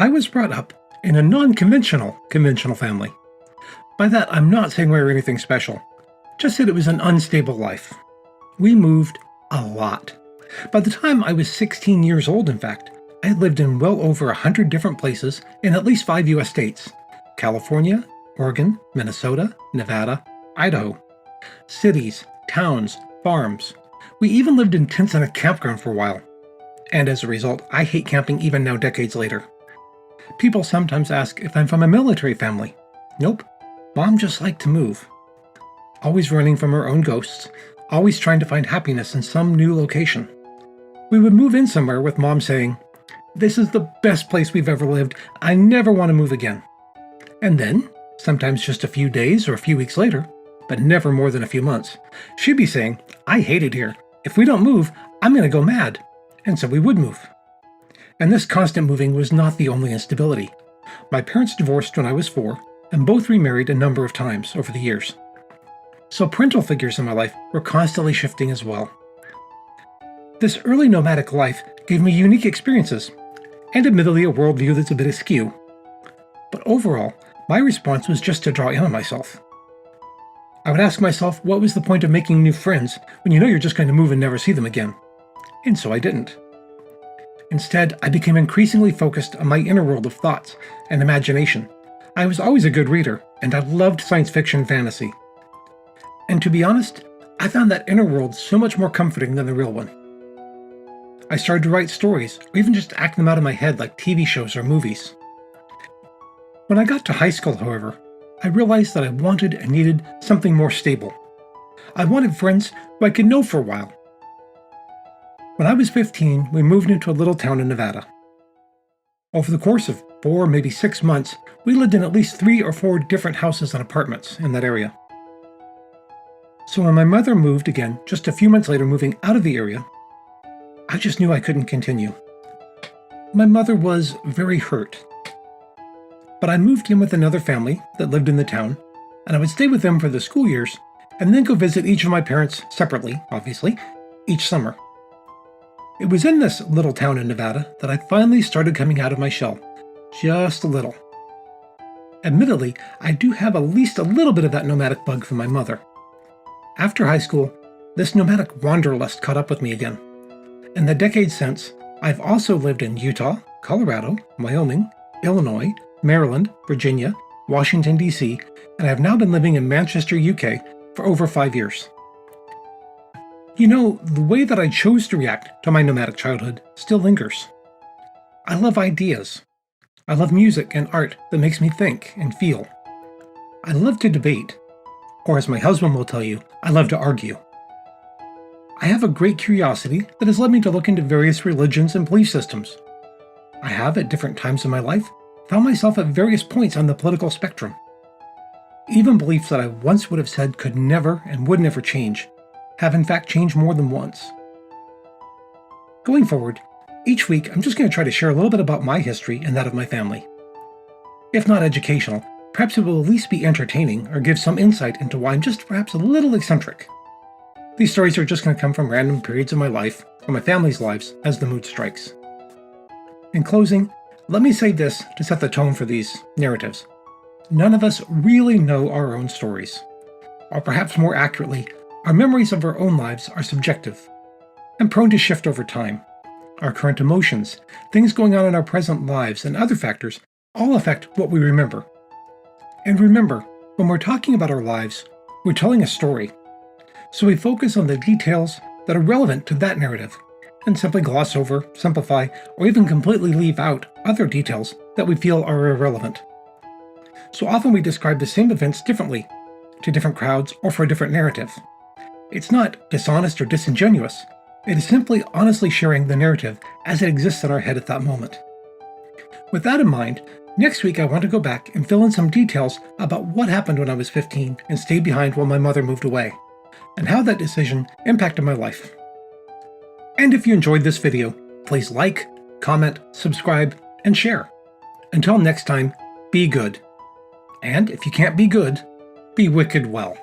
I was brought up in a non-conventional conventional family. By that, I'm not saying we were anything special, just that it was an unstable life. We moved a lot. By the time I was 16 years old, in fact, I had lived in well over 100 different places in at least 5 US states: California, Oregon, Minnesota, Nevada, Idaho. Cities, towns, farms. We even lived in tents in a campground for a while. And as a result, I hate camping even now decades later. People sometimes ask if I'm from a military family. Nope. Mom just liked to move. Always running from her own ghosts, always trying to find happiness in some new location. We would move in somewhere with Mom saying, "This is the best place we've ever lived. I never want to move again." And then, sometimes just a few days or a few weeks later, but never more than a few months, she'd be saying, "I hate it here. If we don't move, I'm going to go mad." And so we would move. And this constant moving was not the only instability. My parents divorced when I was 4, and both remarried a number of times over the years. So parental figures in my life were constantly shifting as well. This early nomadic life gave me unique experiences, and admittedly a worldview that's a bit askew. But overall, my response was just to draw in on myself. I would ask myself, what was the point of making new friends when you know you're just going to move and never see them again? And so I didn't. Instead, I became increasingly focused on my inner world of thoughts and imagination. I was always a good reader, and I loved science fiction and fantasy. And to be honest, I found that inner world so much more comforting than the real one. I started to write stories, or even just act them out in my head like TV shows or movies. When I got to high school, however, I realized that I wanted and needed something more stable. I wanted friends who I could know for a while. When I was 15, we moved into a little town in Nevada. Over the course of 4, maybe 6 months, we lived in at least 3 or 4 different houses and apartments in that area. So when my mother moved again, just a few months later moving out of the area, I just knew I couldn't continue. My mother was very hurt. But I moved in with another family that lived in the town, and I would stay with them for the school years, and then go visit each of my parents separately, obviously, each summer. It was in this little town in Nevada that I finally started coming out of my shell, just a little. Admittedly, I do have at least a little bit of that nomadic bug from my mother. After high school, this nomadic wanderlust caught up with me again. In the decades since, I've also lived in Utah, Colorado, Wyoming, Illinois, Maryland, Virginia, Washington, D.C., and I have now been living in Manchester, UK for over 5 years. You know, the way that I chose to react to my nomadic childhood still lingers. I love ideas. I love music and art that makes me think and feel. I love to debate, or as my husband will tell you, I love to argue. I have a great curiosity that has led me to look into various religions and belief systems. I have, at different times in my life, found myself at various points on the political spectrum. Even beliefs that I once would have said could never and would never change have in fact changed more than once. Going forward, each week I'm just going to try to share a little bit about my history and that of my family. If not educational, perhaps it will at least be entertaining or give some insight into why I'm just perhaps a little eccentric. These stories are just going to come from random periods of my life, or my family's lives, as the mood strikes. In closing, let me say this to set the tone for these narratives. None of us really know our own stories. Or perhaps more accurately, our memories of our own lives are subjective and prone to shift over time. Our current emotions, things going on in our present lives, and other factors all affect what we remember. And remember, when we're talking about our lives, we're telling a story. So we focus on the details that are relevant to that narrative, and simply gloss over, simplify, or even completely leave out other details that we feel are irrelevant. So often we describe the same events differently, to different crowds, or for a different narrative. It's not dishonest or disingenuous. It is simply honestly sharing the narrative as it exists in our head at that moment. With that in mind, next week I want to go back and fill in some details about what happened when I was 15 and stayed behind while my mother moved away, and how that decision impacted my life. And if you enjoyed this video, please like, comment, subscribe, and share. Until next time, be good. And if you can't be good, be wicked well.